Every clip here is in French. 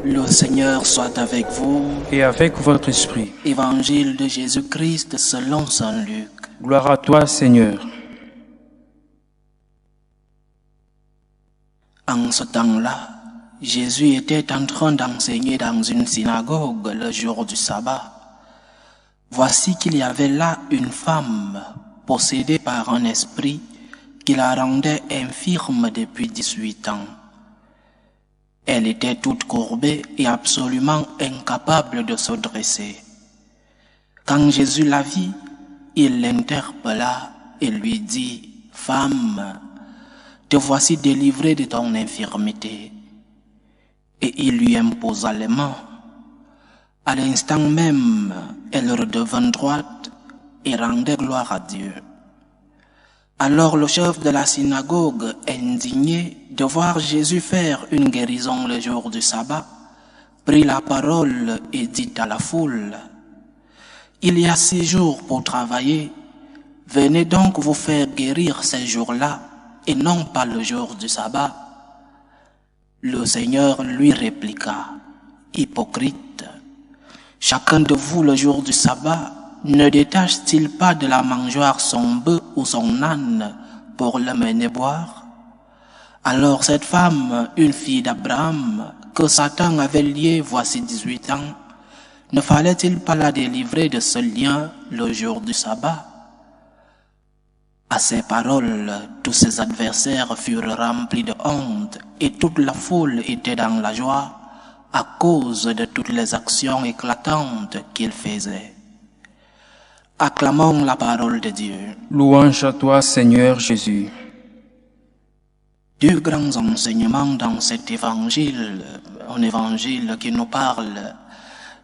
Le Seigneur soit avec vous. Et avec votre esprit. Évangile de Jésus-Christ selon saint Luc. Gloire à toi, Seigneur. En ce temps-là, Jésus était en train d'enseigner dans une synagogue le jour du sabbat. Voici qu'il y avait là une femme possédée par un esprit qui la rendait infirme depuis 18 ans. Elle était toute courbée et absolument incapable de se dresser. Quand Jésus la vit, il l'interpella et lui dit : « Femme, te voici délivrée de ton infirmité. » Et il lui imposa les mains. À l'instant même, elle redevint droite et rendait gloire à Dieu. Alors le chef de la synagogue, indigné de voir Jésus faire une guérison le jour du sabbat, prit la parole et dit à la foule : « Il y a 6 jours pour travailler, venez donc vous faire guérir ces jours-là et non pas le jour du sabbat. » Le Seigneur lui répliqua : « Hypocrite, chacun de vous le jour du sabbat ne détache-t-il pas de la mangeoire son bœuf ou son âne pour le mener boire ? Alors cette femme, une fille d'Abraham, que Satan avait liée voici 18 ans, ne fallait-il pas la délivrer de ce lien le jour du sabbat ?» À ces paroles, tous ses adversaires furent remplis de honte et toute la foule était dans la joie à cause de toutes les actions éclatantes qu'il faisait. Acclamons la parole de Dieu. Louange à toi, Seigneur Jésus. 2 grands enseignements dans cet évangile, un évangile qui nous parle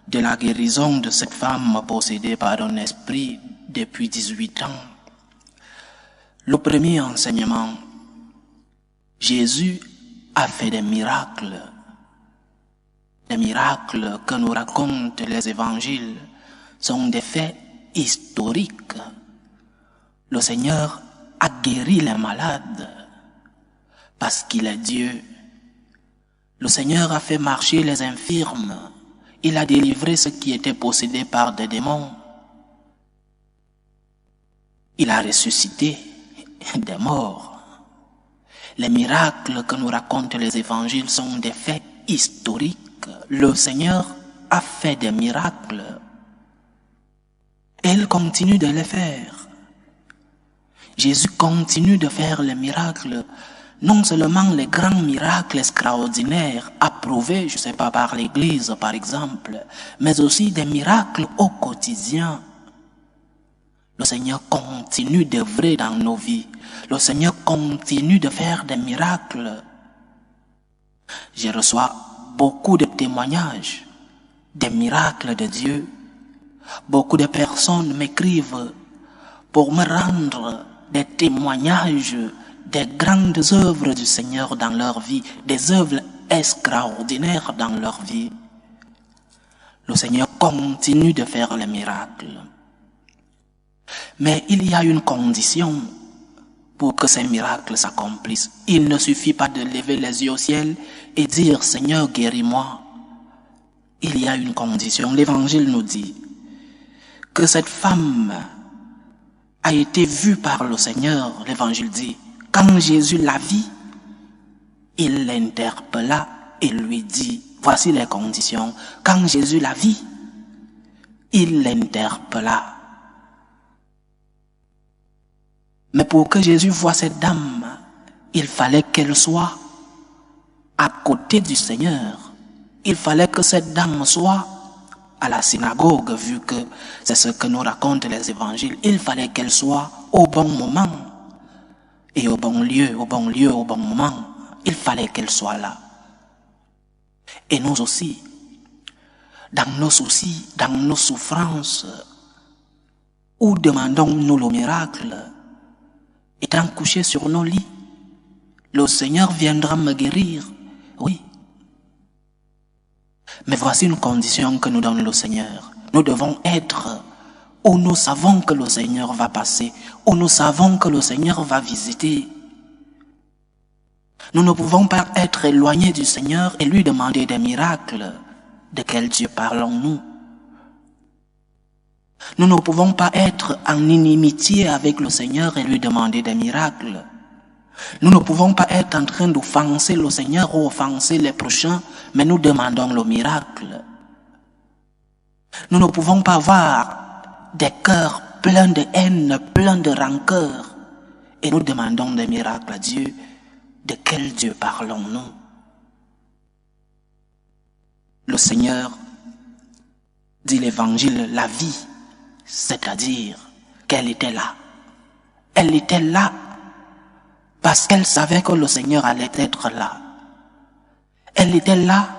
de la guérison de cette femme possédée par un esprit depuis 18 ans. Le premier enseignement, Jésus a fait des miracles. Les miracles que nous racontent les évangiles sont des faits historique. Le Seigneur a guéri les malades parce qu'il est Dieu. Le Seigneur a fait marcher les infirmes. Il a délivré ceux qui étaient possédés par des démons. Il a ressuscité des morts. Les miracles que nous racontent les évangiles sont des faits historiques. Le Seigneur a fait des miracles. Elle continue de les faire. Jésus continue de faire les miracles, non seulement les grands miracles extraordinaires approuvés, je ne sais pas, par l'Église par exemple, mais aussi des miracles au quotidien. Le Seigneur continue d'œuvrer dans nos vies. Le Seigneur continue de faire des miracles. Je reçois beaucoup de témoignages des miracles de Dieu. Beaucoup de personnes m'écrivent pour me rendre des témoignages des grandes œuvres du Seigneur dans leur vie, des œuvres extraordinaires dans leur vie. Le Seigneur continue de faire les miracles. Mais il y a une condition pour que ces miracles s'accomplissent. Il ne suffit pas de lever les yeux au ciel et dire « Seigneur, guéris-moi ». Il y a une condition. L'Évangile nous dit que cette femme a été vue par le Seigneur. L'Évangile dit, quand Jésus la vit, il l'interpella et lui dit, voici les conditions. Quand Jésus la vit, il l'interpella. Mais pour que Jésus voie cette dame, il fallait qu'elle soit à côté du Seigneur. Il fallait que cette dame soit à la synagogue, vu que c'est ce que nous racontent les évangiles. Il fallait qu'elle soit au bon moment et au bon lieu, au bon moment. Il fallait qu'elle soit là. Et nous aussi, dans nos soucis, dans nos souffrances, où demandons-nous le miracle, étant couchés sur nos lits, le Seigneur viendra me guérir, oui. Mais voici une condition que nous donne le Seigneur. Nous devons être où nous savons que le Seigneur va passer, où nous savons que le Seigneur va visiter. Nous ne pouvons pas être éloignés du Seigneur et lui demander des miracles. De quel Dieu parlons-nous? Nous ne pouvons pas être en inimitié avec le Seigneur et lui demander des miracles. Nous ne pouvons pas être en train d'offenser le Seigneur ou offenser les prochains, mais nous demandons le miracle. Nous ne pouvons pas avoir des cœurs pleins de haine, pleins de rancœur, et nous demandons des miracles à Dieu. De quel Dieu parlons-nous? Le Seigneur dit l'Évangile, la vie, c'est-à-dire qu'elle était là. Elle était là parce qu'elle savait que le Seigneur allait être là. Elle était là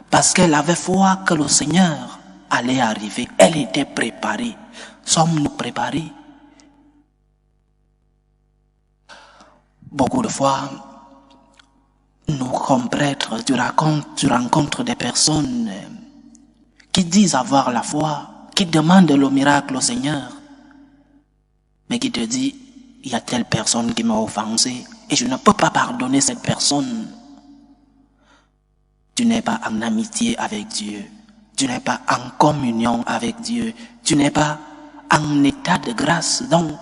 parce qu'elle avait foi que le Seigneur allait arriver. Elle était préparée. Sommes-nous préparés? Beaucoup de fois, nous, comme prêtres, tu rencontres des personnes qui disent avoir la foi, qui demandent le miracle au Seigneur, mais qui te dit, il y a telle personne qui m'a offensé et je ne peux pas pardonner cette personne. Tu n'es pas en amitié avec Dieu, tu n'es pas en communion avec Dieu, tu n'es pas en état de grâce, donc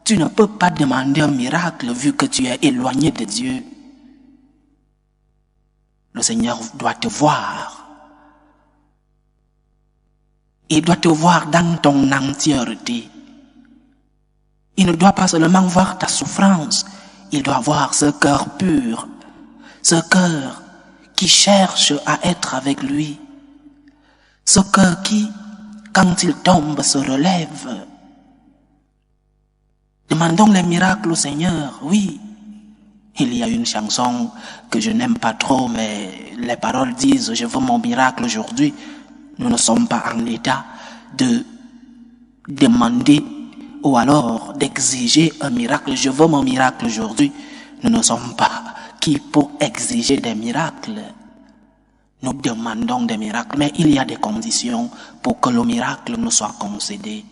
tu ne peux pas demander un miracle vu que tu es éloigné de Dieu. Le Seigneur doit te voir. Il doit te voir dans ton entièreté. Il ne doit pas seulement voir ta souffrance, il doit voir ce cœur pur, ce cœur qui cherche à être avec lui, ce cœur qui, quand il tombe, se relève. Demandons les miracles au Seigneur, oui. Il y a une chanson que je n'aime pas trop, mais les paroles disent « Je veux mon miracle aujourd'hui ». Nous ne sommes pas en état de demander ou alors d'exiger un miracle. Je veux mon miracle aujourd'hui. Nous ne sommes pas qui pour exiger des miracles. Nous demandons des miracles, mais il y a des conditions pour que le miracle nous soit concédé.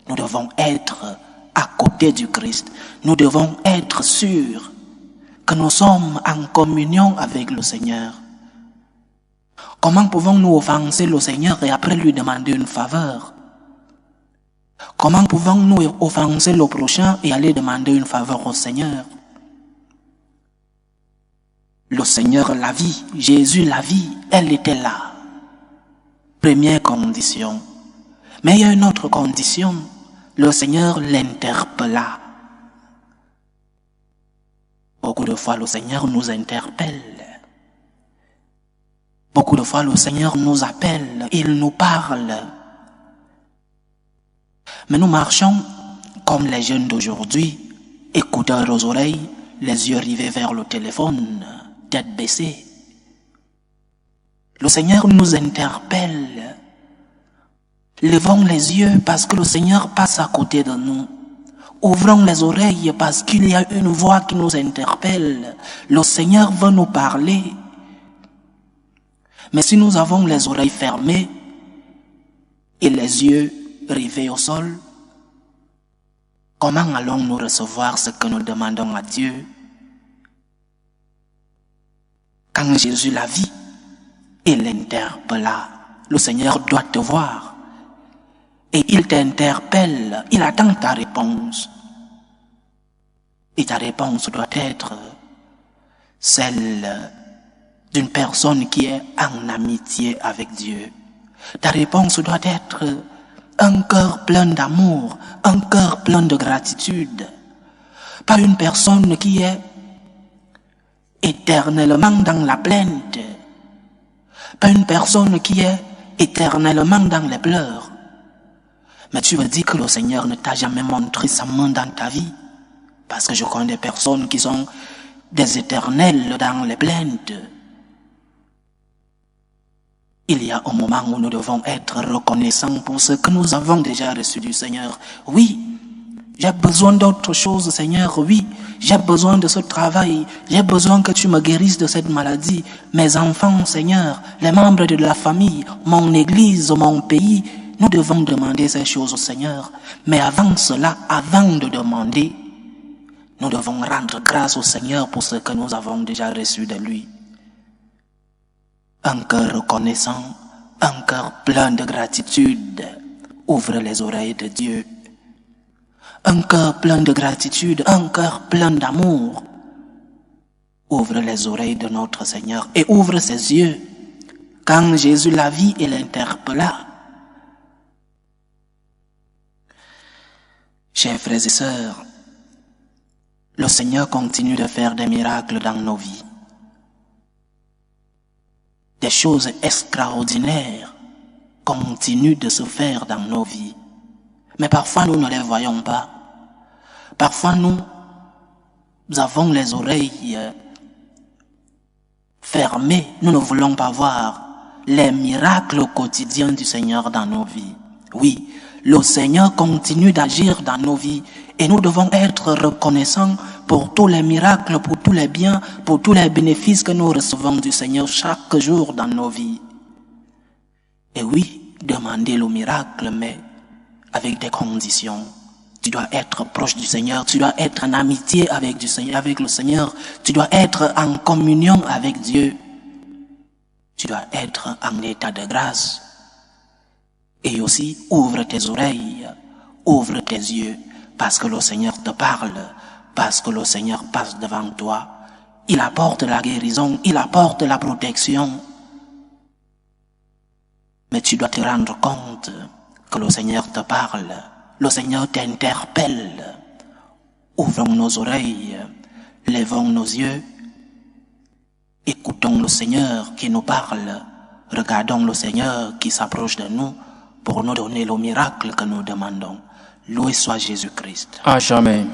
Nous devons être à côté du Christ. Nous devons être sûrs que nous sommes en communion avec le Seigneur. Comment pouvons-nous offenser le Seigneur et après lui demander une faveur? Comment pouvons-nous offenser le prochain et aller demander une faveur au Seigneur? Le Seigneur, la vie, Jésus, la vie, elle était là. Première condition. Mais il y a une autre condition. Le Seigneur l'interpella. Beaucoup de fois, le Seigneur nous interpelle. Beaucoup de fois, le Seigneur nous appelle, il nous parle. Mais nous marchons comme les jeunes d'aujourd'hui, écouteurs aux oreilles, les yeux rivés vers le téléphone, tête baissée. Le Seigneur nous interpelle. Levons les yeux parce que le Seigneur passe à côté de nous. Ouvrons les oreilles parce qu'il y a une voix qui nous interpelle. Le Seigneur veut nous parler. Mais si nous avons les oreilles fermées et les yeux rivés au sol, comment allons-nous recevoir ce que nous demandons à Dieu? Quand Jésus la vit, il l'interpella. Le Seigneur doit te voir. Et il t'interpelle, il attend ta réponse. Et ta réponse doit être celle d'une personne qui est en amitié avec Dieu. Ta réponse doit être un cœur plein d'amour, un cœur plein de gratitude. Pas une personne qui est éternellement dans la plainte. Pas une personne qui est éternellement dans les pleurs. Mais tu veux dire que le Seigneur ne t'a jamais montré sa main dans ta vie? Parce que je connais des personnes qui sont des éternels dans les plaintes. Il y a un moment où nous devons être reconnaissants pour ce que nous avons déjà reçu du Seigneur. Oui, j'ai besoin d'autre chose, Seigneur. Oui, j'ai besoin de ce travail. J'ai besoin que tu me guérisses de cette maladie. Mes enfants, Seigneur, les membres de la famille, mon église, mon pays. Nous devons demander ces choses au Seigneur. Mais avant cela, avant de demander, Nous devons rendre grâce au Seigneur pour ce que nous avons déjà reçu de lui. Un cœur reconnaissant, un cœur plein de gratitude ouvre les oreilles de Dieu. Un cœur plein de gratitude, un cœur plein d'amour ouvre les oreilles de notre Seigneur et ouvre ses yeux. Quand Jésus la vit et l'interpella. Chers frères et sœurs, le Seigneur continue de faire des miracles dans nos vies. Des choses extraordinaires continuent de se faire dans nos vies. Mais parfois nous ne les voyons pas. Parfois nous avons les oreilles fermées. Nous ne voulons pas voir les miracles quotidiens du Seigneur dans nos vies. Oui, le Seigneur continue d'agir dans nos vies et nous devons être reconnaissants pour tous les miracles, pour tous les biens, pour tous les bénéfices que nous recevons du Seigneur chaque jour dans nos vies. Et oui, demander le miracle, mais avec des conditions. Tu dois être proche du Seigneur, tu dois être en amitié avec le Seigneur, tu dois être en communion avec Dieu. Tu dois être en état de grâce. Et aussi, ouvre tes oreilles, ouvre tes yeux, parce que le Seigneur te parle, parce que le Seigneur passe devant toi. Il apporte la guérison, il apporte la protection. Mais tu dois te rendre compte que le Seigneur te parle, le Seigneur t'interpelle. Ouvrons nos oreilles, levons nos yeux, écoutons le Seigneur qui nous parle, regardons le Seigneur qui s'approche de nous pour nous donner le miracle que nous demandons. Loué soit Jésus-Christ. À jamais.